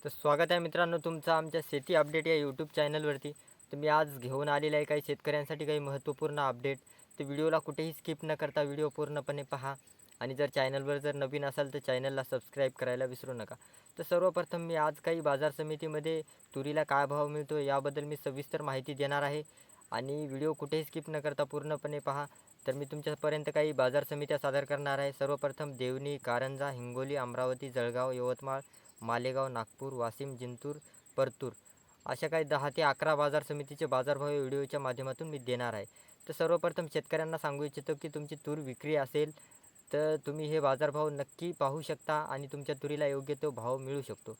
तर स्वागत आहे मित्रांनो तुमचं आमच्या शेती अपडेट या यूट्यूब चॅनलवरती. तर मी आज घेऊन आलेला आहे काही शेतकऱ्यांसाठी काही महत्त्वपूर्ण अपडेट. तर व्हिडिओला कुठेही स्किप न करता व्हिडिओ पूर्णपणे पहा आणि जर चॅनलवर जर नवीन असाल तर चॅनलला सबस्क्राईब करायला विसरू नका. तर सर्वप्रथम मी आज काही बाजार समितीमध्ये तुरीला काय भाव मिळतो याबद्दल मी सविस्तर माहिती देणार आहे आणि व्हिडिओ कुठेही स्किप न करता पूर्णपणे पहा. तर मी तुमच्यापर्यंत काही बाजार समित्या सादर करणार आहे. सर्वप्रथम देवणी, कारंजा, हिंगोली, अमरावती, जळगाव, यवतमाळ, मालेगाव, नागपूर, वाशिम, जिंतूर, परतूर अशा काही 10 ते 11 बाजार समितीचे बाजारभाव या व्हिडिओच्या माध्यमातून मी देणार आहे. तर सर्वप्रथम शेतकऱ्यांना सांगू इच्छितो की तुमची तूर विक्री असेल तर तुम्ही हे बाजारभाव नक्की पाहू शकता आणि तुमच्या तुरीला योग्य तो भाव मिळू शकतो.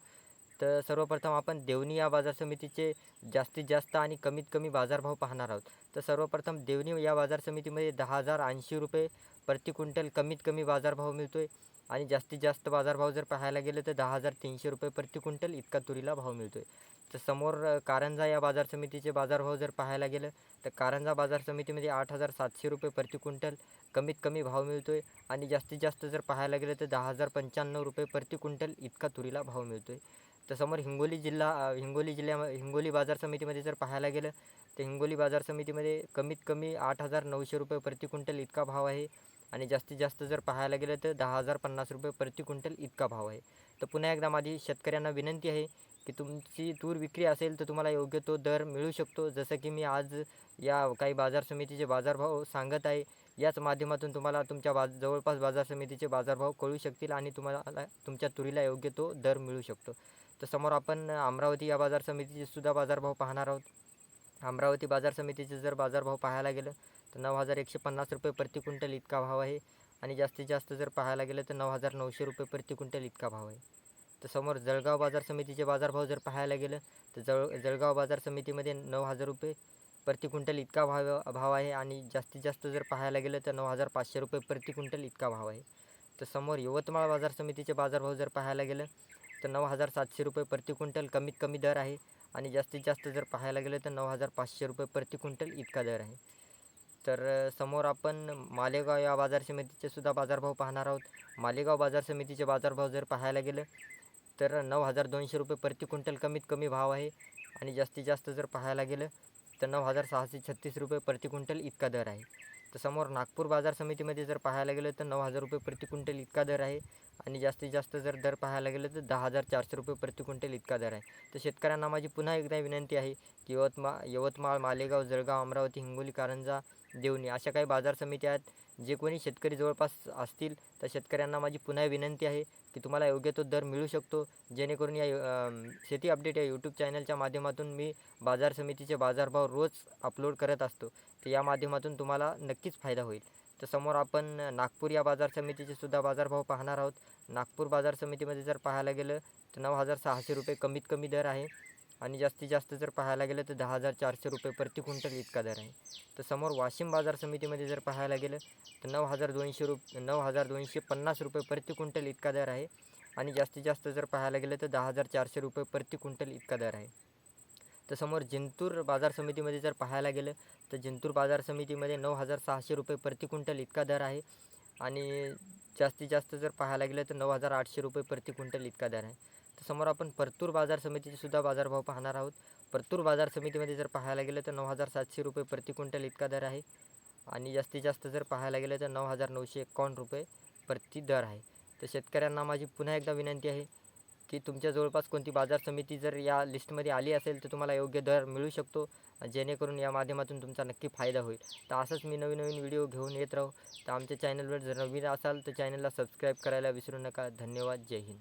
तर सर्वप्रथम आपण देवणी या बाजार समितीचे जास्तीत जास्त आणि कमीत कमी बाजारभाव पाहणार आहोत. तर सर्वप्रथम देवणी या बाजार समितीमध्ये ₹10,080 प्रति क्विंटल कमीत कमी बाजारभाव मिळतो आहे आणि जास्तीत जास्त बाजारभाव जर पाहायला गेलं तर ₹10,300 प्रति क्विंटल इतका तुरीला भाव मिळतो आहे. तर समोर कारंजा या बाजार समितीचे बाजारभाव जर पाहायला गेलं तर कारंजा बाजार समितीमध्ये ₹8,700 प्रति क्विंटल कमीत कमी भाव मिळतो आहे आणि जास्तीत जास्त जर पाहायला गेलं तर ₹10,095 प्रति क्विंटल इतका तुरीला भाव मिळतो आहे. तर समोर हिंगोली बाजार समितीमध्ये जर पाहायला गेलं तर हिंगोली बाजार समितीमध्ये कमीत कमी ₹8,900 प्रति क्विंटल इतका भाव आहे आणि जास्तीत जास्त जर पाहायला गेलं तर ₹10,050 प्रति क्विंटल इतका भाव आहे. तर पुन्हा एकदा माझी शेतकऱ्यांना विनंती आहे की तुमची तूर विक्री असेल तर तुम्हाला योग्य तो दर मिळू शकतो. जसं की मी आज या काही बाजार समितीचे बाजारभाव सांगत आहे. याच माध्यमातून तुम्हाला तुमच्या जवळपास बाजार समितीचे बाजारभाव कळू शकतील आणि तुम्हाला तुमच्या तुरीला योग्य तो दर मिळू शकतो. तर समोर आपण अमरावती या बाजार समितीचे सुद्धा बाजारभाव पाहणार आहोत. अमरावती बाजार समितीचे जर बाजारभाव पाहायला गेलं तर ₹9,150 प्रति क्विंटल इतका भाव आहे आणि जास्तीत जास्त जर पाहायला गेलं तर ₹9,900 प्रति क्विंटल इतका भाव आहे. तर समोर जळगाव बाजार समितीचे बाजारभाव जर पाहायला गेलं तर जळगाव बाजार समितीमध्ये ₹9,000 प्रति क्विंटल इतका भाव आहे आणि जास्तीत जास्त जर पाहायला गेलं तर ₹9,500 प्रति क्विंटल इतका भाव आहे. तर समोर यवतमाळ बाजार समितीचे बाजारभाव जर पाहायला गेलं तर ₹9,700 प्रति क्विंटल कमीत कमी दर आहे आणि जास्तीत जास्त जर पाहायला गेलं तर ₹9,500 प्रति क्विंटल इतका दर आहे. तर समोर आपण मालेगाव या बाजार समितीचे सुद्धा बाजारभाव पाहणार आहोत. मालेगाव बाजार समितीचे बाजारभाव जर पाहायला गेलं तर ₹9,200 प्रति क्विंटल कमीत कमी भाव आहे आणि जास्तीत जास्त जर पाहायला गेलं तर ₹9,636 प्रति क्विंटल इतका दर आहे. तर समोर नागपूर बाजार समितीमध्ये जर पाहायला गेलं तर ₹9,000 प्रति क्विंटल इतका दर आहे आणि जास्तीत जास्त जर दर पाहायला गेलं तर ₹10,400 प्रति क्विंटल इतका दर आहे. तर शेतकऱ्यांना माझी पुन्हा एकदा विनंती आहे की यवतमाळ, मालेगाव, जळगाव, अमरावती, हिंगोली, कारंजा, देवणी अशा काही बाजार समित्या आहेत. जे कोणी शेतकरी जवळपास असतील तर शेतकऱ्यांना माझी पुन्हा विनंती आहे की तुम्हाला योग्य तो दर मिळू शकतो. जेणेकरून या शेती अपडेट या यूट्यूब चॅनलच्या माध्यमातून मी बाजार समितीचे बाजारभाव रोज अपलोड करत असतो. तर या माध्यमातून तुम्हाला नक्कीच फायदा होईल. तर समोर आपण नागपूर या बाजार समितीचे सुद्धा बाजारभाव पाहणार आहोत. नागपूर बाजार समितीमध्ये जर पाहायला गेलं तर ₹9,600 कमीत कमी दर आहे आणि जास्तीत जास्त जर पाहायला गेलं तर ₹10,400 प्रति क्विंटल इतका दर आहे. तर समोर वाशिम बाजार समितीमध्ये जर पाहायला गेलं तर ₹9,250 प्रति क्विंटल इतका दर आहे आणि जास्तीत जास्त जर पाहायला गेलं तर ₹10,400 प्रति क्विंटल इतका दर आहे. तर समोर जिंतूर बाजार समितीमध्ये जर पाहायला गेलं तर जिंतूर बाजार समितीमध्ये ₹9,600 प्रति क्विंटल इतका दर आहे आणि जास्तीत जास्त जर पाहायला गेलं तर ₹9,800 प्रति क्विंटल इतका दर आहे. तर समोर आपण परतूर बाजार समितीचे सुद्धा बाजारभाव पाहणार आहोत. परतूर बाजार समितीमध्ये जर पाहायला गेलं तर ₹9,700 प्रति क्विंटल इतका दर आहे आणि जास्तीत जास्त जर पाहायला गेलं तर ₹9,951 प्रति दर आहे. तर शेतकऱ्यांना माझी पुन्हा एकदा विनंती आहे की तुमच्या जवळपास कोणती बाजार समिती जर या लिस्टमध्ये आली असेल तर तुम्हाला योग्य दर मिळू शकतो. जेणेकरून या माध्यमातून तुमचा नक्की फायदा होईल. तर असंच मी नवीन नवीन व्हिडिओ घेऊन येत राहू. तर आमच्या चॅनलवर जर नवीन असाल तर चॅनलला सबस्क्राईब करायला विसरू नका. धन्यवाद. जय हिंद.